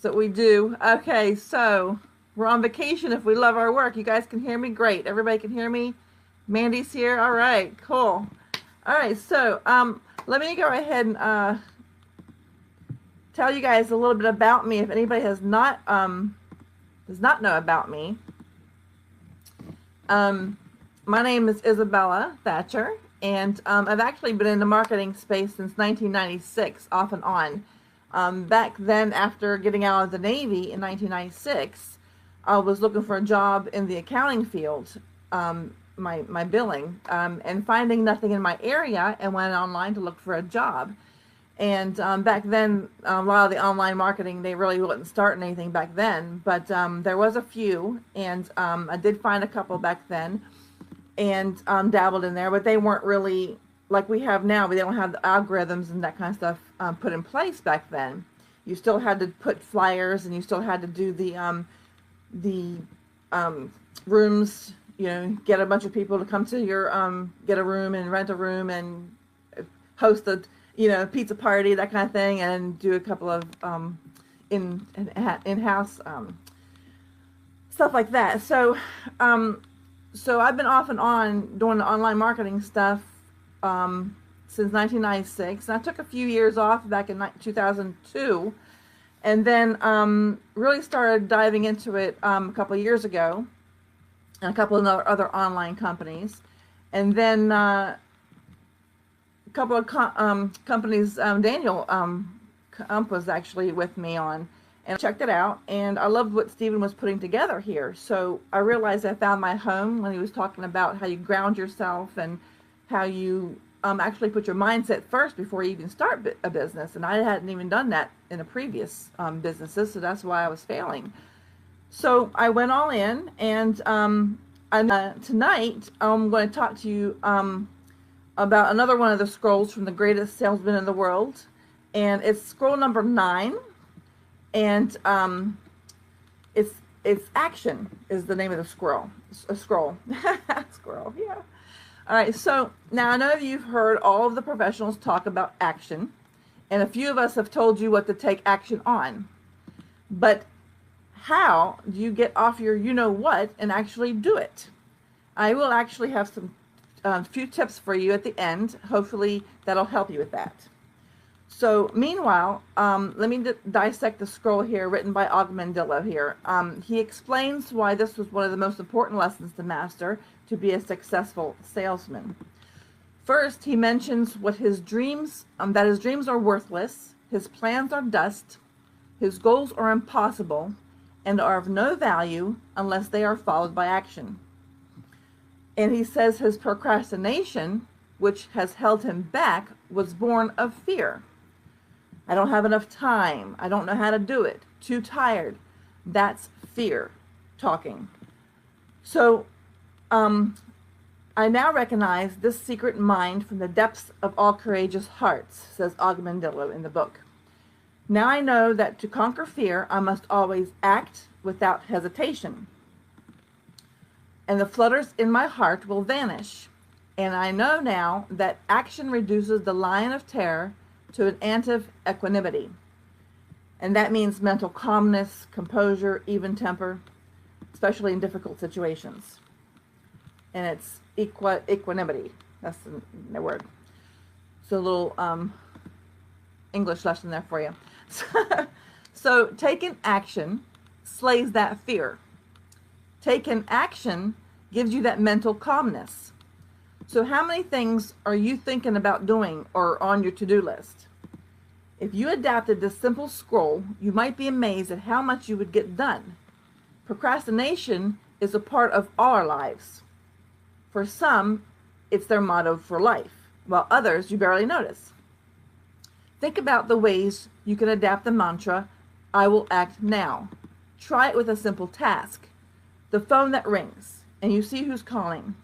That's what we do. Okay, so we're on vacation if we love our work. You guys can hear me? Great. Everybody can hear me? Mandy's here? All right, cool. All right, so let me go ahead and tell you guys a little bit about me if anybody does not know about me. My name is Isabella Thatcher, and I've actually been in the marketing space since 1996, off and on. Back then, after getting out of the Navy in 1996, I was looking for a job in the accounting field, my billing, and finding nothing in my area, and went online to look for a job. And back then, a lot of the online marketing, they really wasn't starting anything back then, but there was a few, and I did find a couple back then, and dabbled in there, but they weren't really like we have now. We don't have the algorithms and that kind of stuff put in place back then. You still had to put flyers, and you still had to do the rooms. You know, get a bunch of people to come to your get a room and rent a room and host a pizza party, that kind of thing, and do a couple of in-house stuff like that. So I've been off and on doing the online marketing stuff since 1996, and I took a few years off back in 2002, and then really started diving into it a couple of years ago, and a couple of other online companies, and then a couple of companies Daniel was actually with me on, and I checked it out, and I loved what Stephen was putting together here. So I realized I found my home when he was talking about how you ground yourself and how you actually put your mindset first before you even start a business. And I hadn't even done that in the previous businesses, so that's why I was failing. So I went all in, and tonight I'm going to talk to you about another one of the scrolls from The Greatest Salesman in the World, and it's scroll number 9, and it's action is the name of the scroll. Scroll, yeah. All right, so now I know you've heard all of the professionals talk about action, and a few of us have told you what to take action on. But how do you get off your you-know-what and actually do it? I will actually have some few tips for you at the end. Hopefully that'll help you with that. So meanwhile, let me dissect the scroll here written by Augmendillo here. He explains why this was one of the most important lessons to master to be a successful salesman. First, he mentions what his dreams, that his dreams are worthless, his plans are dust, his goals are impossible, and are of no value unless they are followed by action. And he says his procrastination, which has held him back, was born of fear. I don't have enough time. I don't know how to do it. Too tired. That's fear talking. So I now recognize this secret mind from the depths of all courageous hearts, says Augmendillo in the book. Now I know that to conquer fear, I must always act without hesitation, and the flutters in my heart will vanish. And I know now that action reduces the lion of terror to an ant of equanimity. And that means mental calmness, composure, even temper, especially in difficult situations. And it's equanimity. That's the word. So a little English lesson there for you. So taking action slays that fear. Taking action gives you that mental calmness. So how many things are you thinking about doing or on your to-do list? If you adapted this simple scroll, you might be amazed at how much you would get done. Procrastination is a part of all our lives. For some, it's their motto for life, while others you barely notice. Think about the ways you can adapt the mantra, I will act now. Try it with a simple task. The phone that rings, and you see who's calling.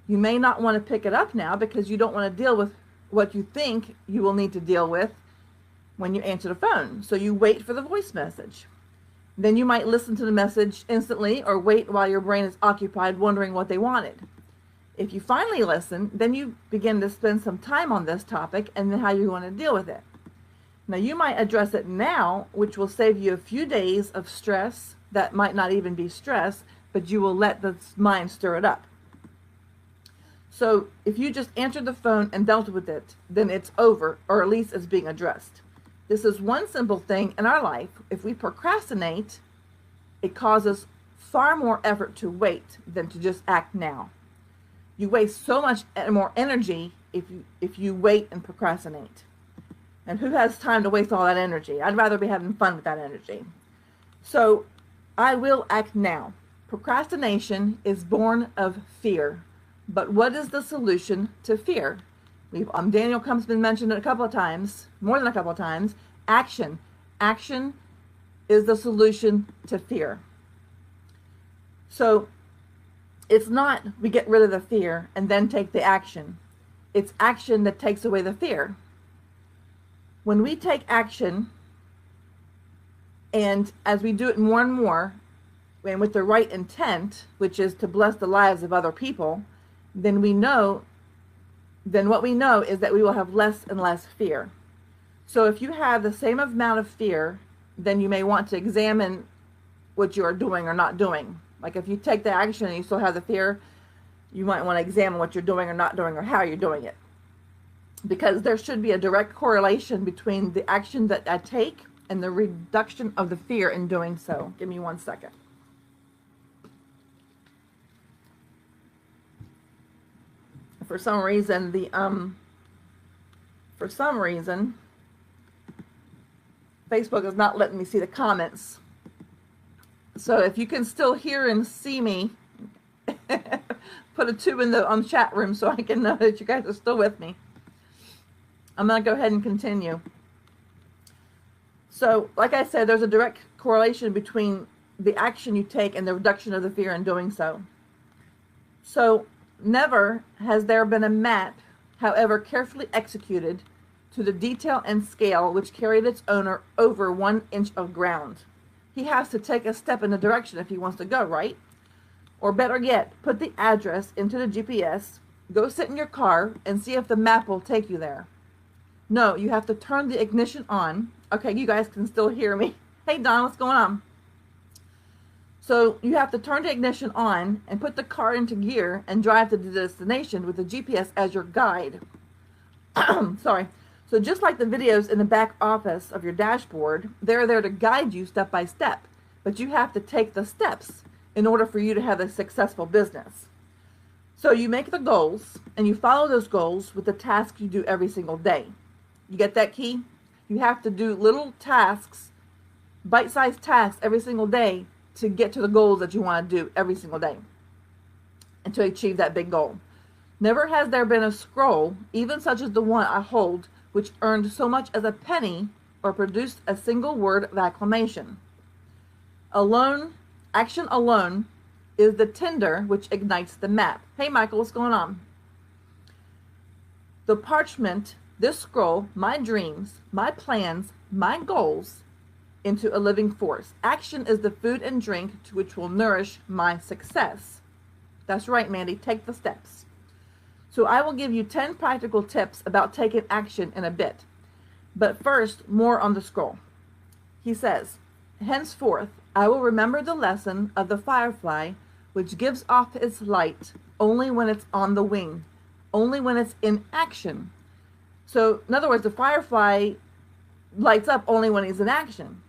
You may not want to pick it up now because you don't want to deal with what you think you will need to deal with when you answer the phone. So you wait for the voice message. Then you might listen to the message instantly or wait while your brain is occupied wondering what they wanted. If you finally listen, then you begin to spend some time on this topic and then how you want to deal with it. Now you might address it now, which will save you a few days of stress that might not even be stress, but you will let the mind stir it up. So if you just answered the phone and dealt with it, then it's over, or at least it's being addressed. This is one simple thing in our life. If we procrastinate, it causes far more effort to wait than to just act now. You waste so much more energy if you wait and procrastinate. And who has time to waste all that energy? I'd rather be having fun with that energy. So I will act now. Procrastination is born of fear. But what is the solution to fear? Daniel Cump's been mentioned a couple of times, more than a couple of times. Action. Action is the solution to fear. So it's not we get rid of the fear and then take the action. It's action that takes away the fear. When we take action, and as we do it more and more, and with the right intent, which is to bless the lives of other people, then what we know is that we will have less and less fear. So if you have the same amount of fear, then you may want to examine what you are doing or not doing. Like if you take the action and you still have the fear, you might want to examine what you're doing or not doing or how you're doing it. Because there should be a direct correlation between the action that I take and the reduction of the fear in doing so. Give me 1 second. For some reason, Facebook is not letting me see the comments. So if you can still hear and see me, put a 2 in the chat room so I can know that you guys are still with me. I'm going to go ahead and continue. So, like I said, there's a direct correlation between the action you take and the reduction of the fear in doing so. So, never has there been a map, however carefully executed, to the detail and scale which carried its owner over 1 inch of ground. He has to take a step in the direction if he wants to go, right? Or better yet, put the address into the GPS, go sit in your car, and see if the map will take you there. No, you have to turn the ignition on. Okay, you guys can still hear me. Hey, Don, what's going on? So you have to turn the ignition on and put the car into gear and drive to the destination with the GPS as your guide. Sorry. So just like the videos in the back office of your dashboard, they're there to guide you step by step. But you have to take the steps in order for you to have a successful business. So you make the goals and you follow those goals with the tasks you do every single day. You get that key? You have to do little tasks, bite-sized tasks every single day to get to the goals that you want to do every single day and to achieve that big goal. Never has there been a scroll, even such as the one I hold, which earned so much as a penny or produced a single word of acclamation. Action alone is the tinder which ignites the map. Hey, Michael, what's going on? The parchment, this scroll, my dreams, my plans, my goals, into a living force. Action is the food and drink which will nourish my success. That's right, Mandy. Take the steps. So I will give you 10 practical tips about taking action in a bit. But first, more on the scroll. He says, henceforth, I will remember the lesson of the firefly, which gives off its light only when it's on the wing, only when it's in action. So, in other words, the firefly lights up only when he's in action,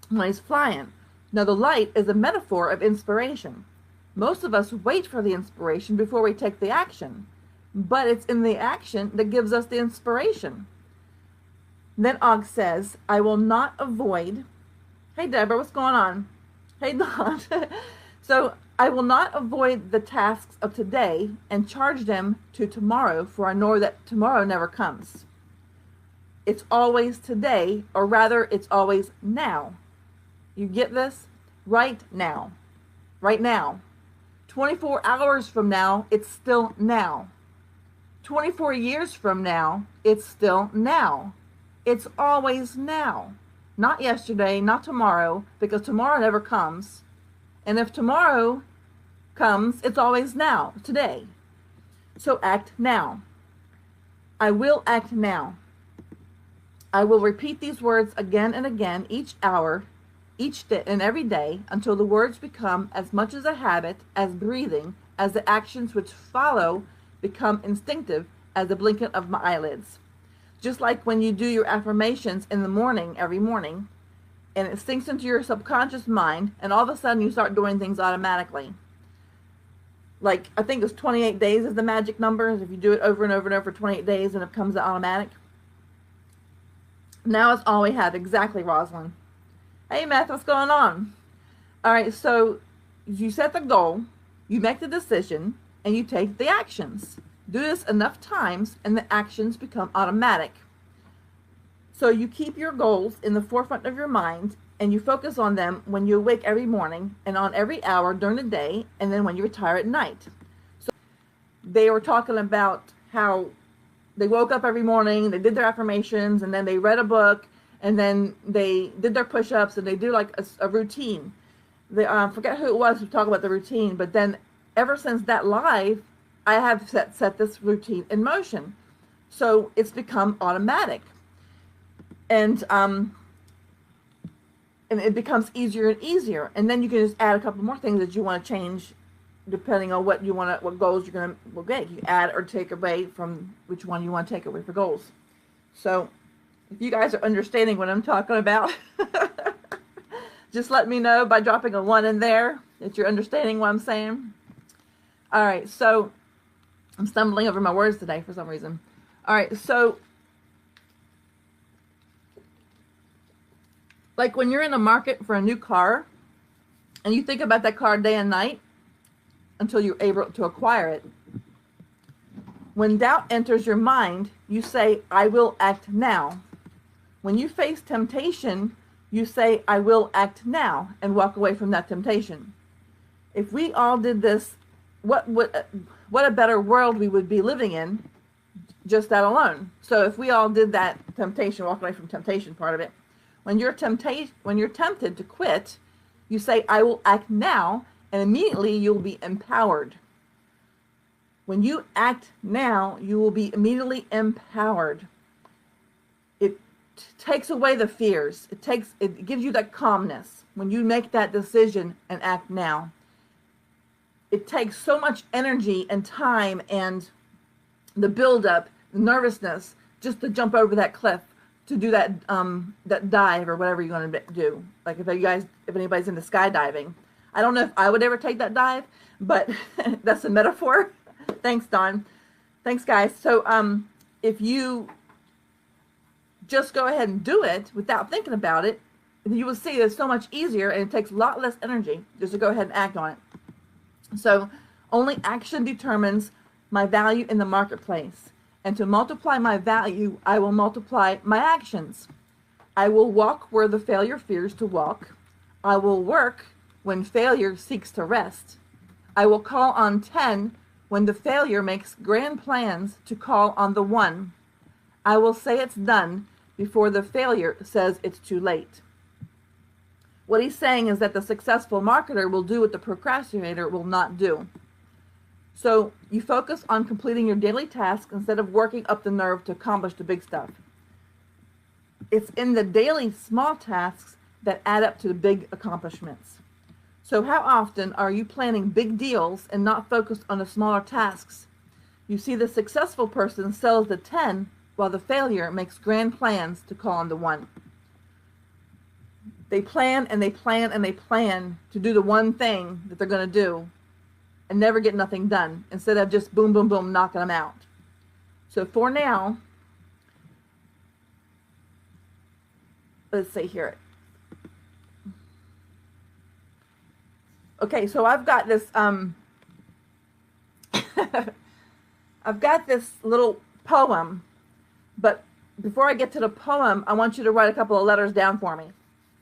when he's flying. Now, the light is a metaphor of inspiration. Most of us wait for the inspiration before we take the action, but it's in the action that gives us the inspiration. Then Og says, I will not avoid. Hey, Deborah, what's going on? Hey, Don. So, I will not avoid the tasks of today and charge them to tomorrow, for I know that tomorrow never comes. It's always today, or rather, it's always now. You get this? Right now. Right now. 24 hours from now, it's still now. 24 years from now, it's still now. It's always now. Not yesterday, not tomorrow, because tomorrow never comes. And if tomorrow comes, it's always now, today. So act now. I will act now. I will repeat these words again and again each hour, each day, and every day until the words become as much as a habit as breathing, as the actions which follow become instinctive as the blinking of my eyelids. Just like when you do your affirmations in the morning, every morning, and it sinks into your subconscious mind, and all of a sudden you start doing things automatically. Like, I think it's 28 days is the magic number. If you do it over and over and over for 28 days and it becomes automatic. Now it's all we have. Exactly, Rosalind. Hey, Matt, what's going on? All right, so you set the goal, you make the decision, and you take the actions. Do this enough times, and the actions become automatic. So you keep your goals in the forefront of your mind, and you focus on them when you awake every morning, and on every hour during the day, and then when you retire at night. So they were talking about how they woke up every morning, they did their affirmations, and then they read a book, and then they did their push-ups, and they do like a routine. They forget who it was who talked about the routine, but then ever since that live, I have set this routine in motion. So it's become automatic. And it becomes easier and easier. And then you can just add a couple more things that you want to change depending on what you want to, what goals you're going to make. You add or take away from which one you want to take away for goals. So if you guys are understanding what I'm talking about, just let me know by dropping a 1 in there that you're understanding what I'm saying. All right, so I'm stumbling over my words today for some reason. All right, so like when you're in the market for a new car and you think about that car day and night until you're able to acquire it. When doubt enters your mind, you say, I will act now. When you face temptation, you say, I will act now, and walk away from that temptation. If we all did this, what a better world we would be living in, just that alone. So if we all did that temptation, walk away from temptation part of it, when you're tempted to quit, you say, I will act now, and immediately you'll be empowered. When you act now, you will be immediately empowered. It takes away the fears. It gives you that calmness when you make that decision and act now. It takes so much energy and time and the buildup, the nervousness, just to jump over that cliff, to do that that dive or whatever you're going to do. Like if anybody's into skydiving, I don't know if I would ever take that dive, but that's a metaphor. Thanks, Don. Thanks, guys. So if you just go ahead and do it without thinking about it, you will see it's so much easier and it takes a lot less energy just to go ahead and act on it. So only action determines my value in the marketplace. And to multiply my value, I will multiply my actions. I will walk where the failure fears to walk. I will work when failure seeks to rest. I will call on 10 when the failure makes grand plans to call on the 1. I will say it's done before the failure says it's too late. What he's saying is that the successful marketer will do what the procrastinator will not do. So you focus on completing your daily tasks instead of working up the nerve to accomplish the big stuff. It's in the daily small tasks that add up to the big accomplishments. So how often are you planning big deals and not focused on the smaller tasks? You see, the successful person sells the 10 while the failure makes grand plans to call on the 1. They plan and they plan and they plan to do the one thing that they're going to do and never get nothing done, instead of just boom, boom, boom, knocking them out. So for now, let's see here. Okay, so I've got this, I've got this little poem, but before I get to the poem, I want you to write a couple of letters down for me.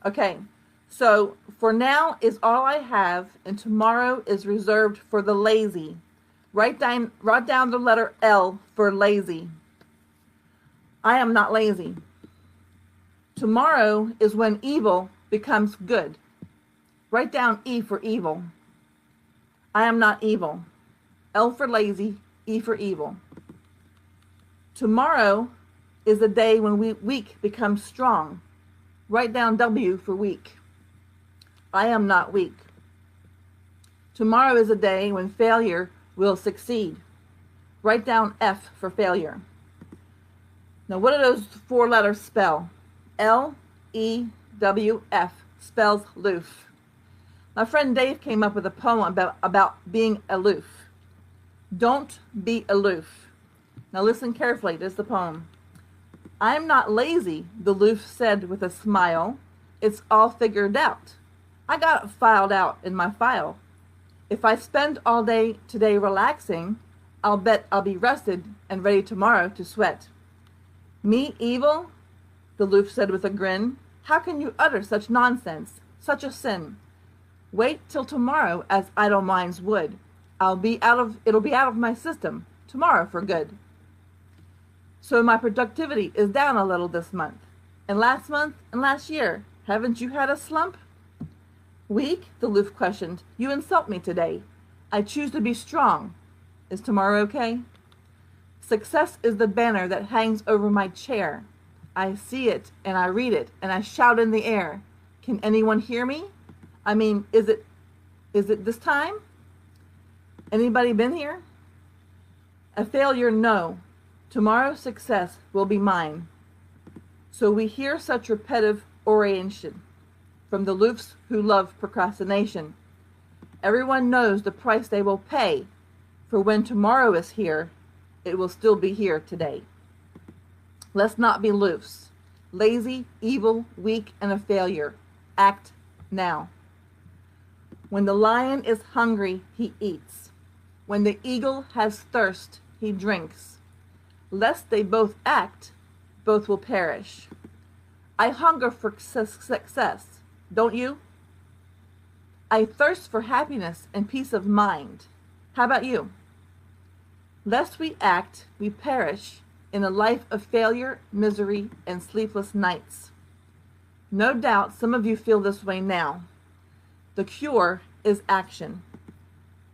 Okay, so for now is all I have, and tomorrow is reserved for the lazy. Write down the letter L for lazy. I am not lazy. Tomorrow is when evil becomes good. Write down E for evil. I am not evil. L for lazy, E for evil. Tomorrow is the day when weak becomes strong. Write down W for weak. I am not weak. Tomorrow is a day when failure will succeed. Write down F for failure. Now, what do those four letters spell? L-E-W-F spells loof. My friend Dave came up with a poem about being aloof. Don't be aloof. Now listen carefully. This is the poem. I'm not lazy, the loof said with a smile. It's all figured out. I got it filed out in my file. If I spend all day today relaxing, I'll bet I'll be rested and ready tomorrow to sweat. Me evil? The loof said with a grin. How can you utter such nonsense, such a sin? Wait till tomorrow, as idle minds would. It'll be out of my system tomorrow for good. So my productivity is down a little this month. And last month and last year, haven't you had a slump? Weak? The loof questioned. You insult me today. I choose to be strong. Is tomorrow okay? Success is the banner that hangs over my chair. I see it and I read it and I shout in the air. Can anyone hear me? I mean, is it this time? Anybody been here? A failure, no. Tomorrow's success will be mine. So we hear such repetitive oration from the loofs who love procrastination. Everyone knows the price they will pay, for when tomorrow is here, it will still be here today. Let's not be loofs. Lazy, evil, weak, and a failure. Act now. When the lion is hungry, he eats. When the eagle has thirst, he drinks. Lest they both act, both will perish. I hunger for success, don't you? I thirst for happiness and peace of mind. How about you? Lest we act, we perish in a life of failure, misery, and sleepless nights. No doubt some of you feel this way now. The cure is action.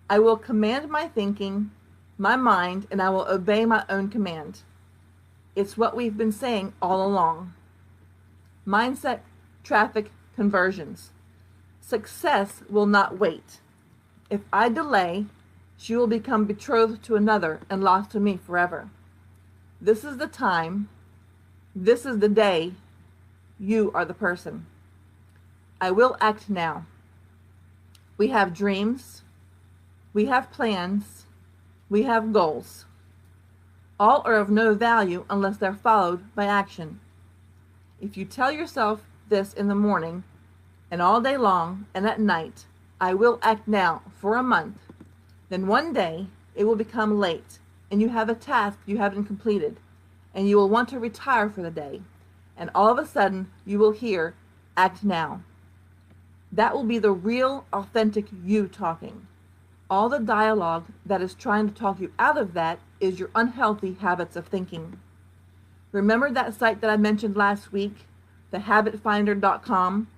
I will command my thinking, my mind, and I will obey my own command. It's what we've been saying all along. Mindset, traffic, conversions. Success will not wait. If I delay, she will become betrothed to another and lost to me forever. This is the time. This is the day. You are the person. I will act now. We have dreams. We have plans. We have goals. All are of no value unless they're followed by action. If you tell yourself this in the morning and all day long and at night, I will act now for a month, then one day it will become late and you have a task you haven't completed and you will want to retire for the day, and all of a sudden you will hear, act now. That will be the real, authentic you talking. All the dialogue that is trying to talk you out of that is your unhealthy habits of thinking. Remember that site that I mentioned last week, thehabitfinder.com?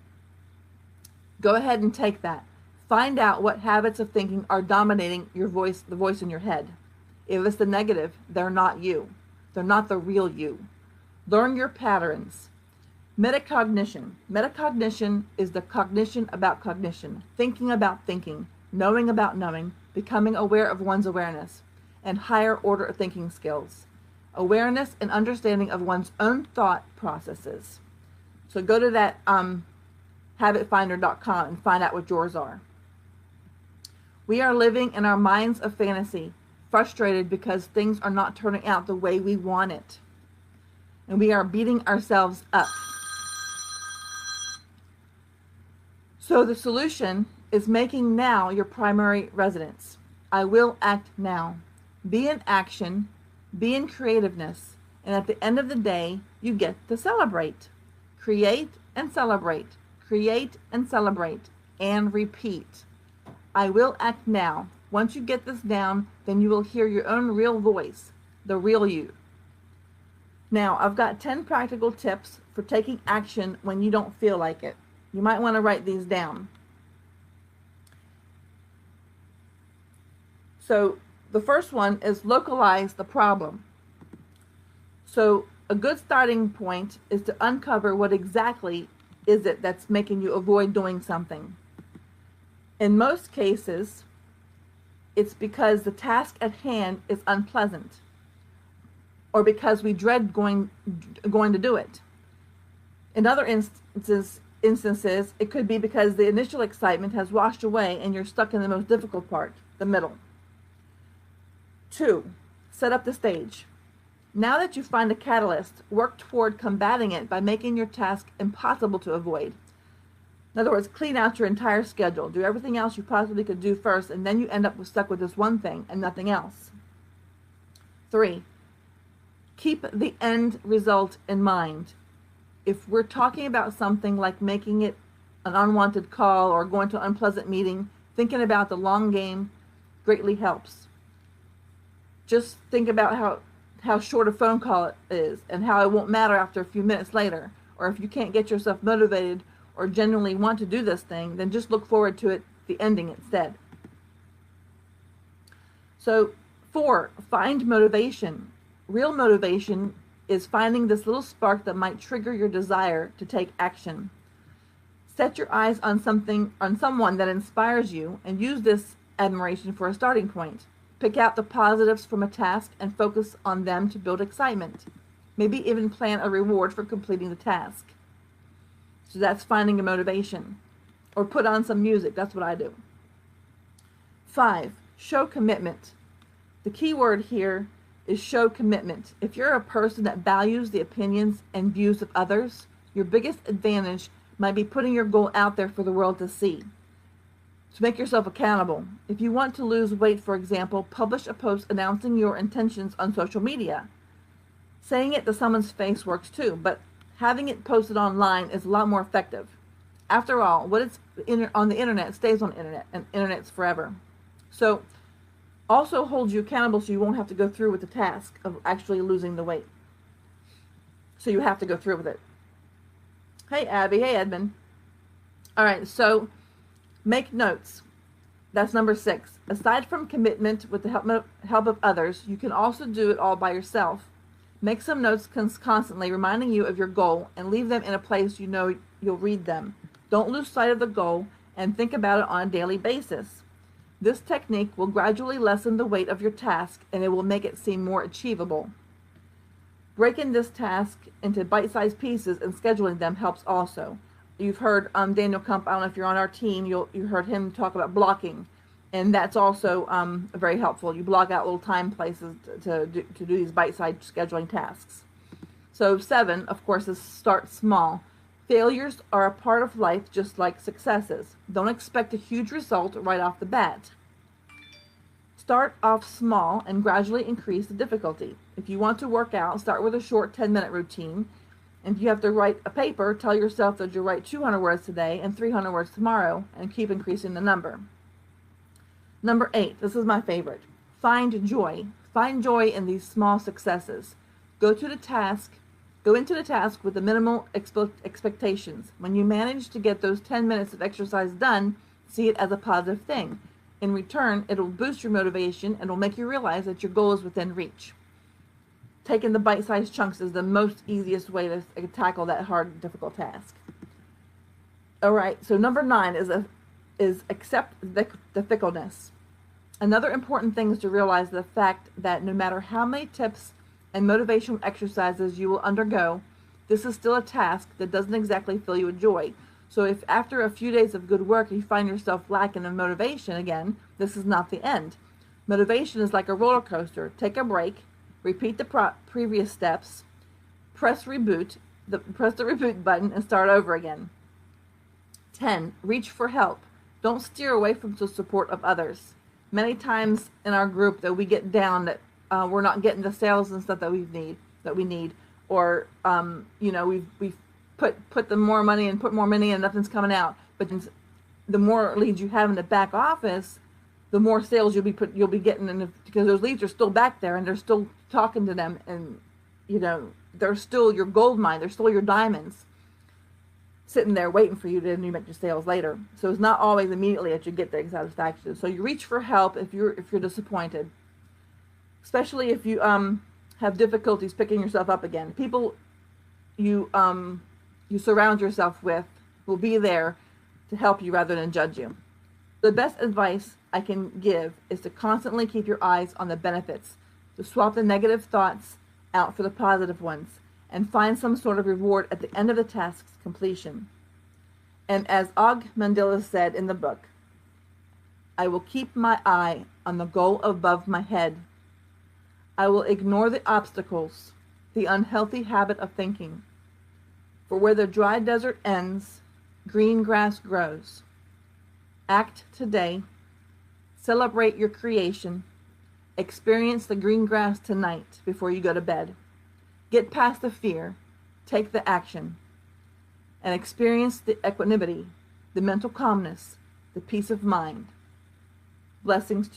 Go ahead and take that. Find out what habits of thinking are dominating your voice, the voice in your head. If it's the negative, they're not you. They're not the real you. Learn your patterns. Metacognition. Metacognition is the cognition about cognition, thinking about thinking, knowing about knowing, becoming aware of one's awareness, and higher order thinking skills. Awareness and understanding of one's own thought processes. So go to that habitfinder.com and find out what yours are. We are living in our minds of fantasy, frustrated because things are not turning out the way we want it. And we are beating ourselves up. So the solution is making now your primary residence. I will act now. Be in action, be in creativeness, and at the end of the day, you get to celebrate. Create and celebrate. Create and celebrate. And repeat. I will act now. Once you get this down, then you will hear your own real voice, the real you. Now, I've got 10 practical tips for taking action when you don't feel like it. You might want to write these down. So the first one is localize the problem. So a good starting point is to uncover what exactly is it that's making you avoid doing something. In most cases, it's because the task at hand is unpleasant, or because we dread going to do it. In other instances, it could be because the initial excitement has washed away and you're stuck in the most difficult part, the middle. 2, set up the stage. Now that you find a catalyst, work toward combating it by making your task impossible to avoid. In other words, clean out your entire schedule. Do everything else you possibly could do first, and then you end up stuck with this one thing and nothing else. 3, keep the end result in mind. If we're talking about something like making it an unwanted call or going to an unpleasant meeting, thinking about the long game greatly helps. Just think about how short a phone call it is and how it won't matter after a few minutes later. Or if you can't get yourself motivated or genuinely want to do this thing, then just look forward to it, the ending instead. So 4, find motivation. Real motivation is finding this little spark that might trigger your desire to take action. Set your eyes on someone that inspires you, and use this admiration for a starting point. Pick out the positives from a task and focus on them to build excitement. Maybe even plan a reward for completing the task. So that's finding a motivation. Or put on some music. That's what I do. 5, show commitment. The key word here is show commitment. If you're a person that values the opinions and views of others, your biggest advantage might be putting your goal out there for the world to see. To make yourself accountable. If you want to lose weight, for example, publish a post announcing your intentions on social media. Saying it to someone's face works too, but having it posted online is a lot more effective. After all, what is on the internet stays on the internet, and internet's forever. So, also hold you accountable so you won't have to go through with the task of actually losing the weight. So you have to go through with it. Hey, Abby. Hey, Edmund. All right, so make notes. That's number 6. Aside from commitment with the help of others, you can also do it all by yourself. Make some notes constantly reminding you of your goal, and leave them in a place you know you'll read them. Don't lose sight of the goal, and think about it on a daily basis. This technique will gradually lessen the weight of your task, and it will make it seem more achievable. Breaking this task into bite-sized pieces and scheduling them helps also. You've heard Daniel Kump, I don't know if you're on our team, you heard him talk about blocking, and that's also very helpful. You block out little time places to do these bite-sized scheduling tasks. So 7, of course, is start small. Failures are a part of life just like successes. Don't expect a huge result right off the bat. Start off small and gradually increase the difficulty. If you want to work out, start with a short 10-minute routine. And if you have to write a paper, tell yourself that you'll write 200 words today and 300 words tomorrow, and keep increasing the number. Number 8, this is my favorite. Find joy. Find joy in these small successes. Go into the task with the minimal expectations. When you manage to get those 10 minutes of exercise done, see it as a positive thing. In return, it'll boost your motivation and will make you realize that your goal is within reach. Taking the bite-sized chunks is the most easiest way to tackle that hard, difficult task. All right, so number 9 is accept the fickleness. Another important thing is to realize the fact that no matter how many tips and motivational exercises you will undergo, this is still a task that doesn't exactly fill you with joy. So if after a few days of good work you find yourself lacking in motivation again, this is not the end. Motivation is like a roller coaster. Take a break, repeat the previous steps, press the reboot button, and start over again. 10. Reach for help. Don't steer away from the support of others. Many times in our group that we get down that we're not getting the sales and stuff that we need, or we've put the more money and put more money and nothing's coming out. But the more leads you have in the back office, the more sales you'll be getting, because those leads are still back there and they're still talking to them, and they're still your gold mine, they're still your diamonds, sitting there waiting for you to make your sales later. So it's not always immediately that you get the satisfaction. So you reach for help if you're disappointed, especially if you have difficulties picking yourself up again. People you surround yourself with will be there to help you rather than judge you. The best advice I can give is to constantly keep your eyes on the benefits, to swap the negative thoughts out for the positive ones, and find some sort of reward at the end of the task's completion. And as Og Mandela said in the book, I will keep my eye on the goal above my head. I will ignore the obstacles, the unhealthy habit of thinking. For where the dry desert ends, green grass grows. Act today. Celebrate your creation. Experience the green grass tonight before you go to bed. Get past the fear. Take the action. And experience the equanimity, the mental calmness, the peace of mind. Blessings to you.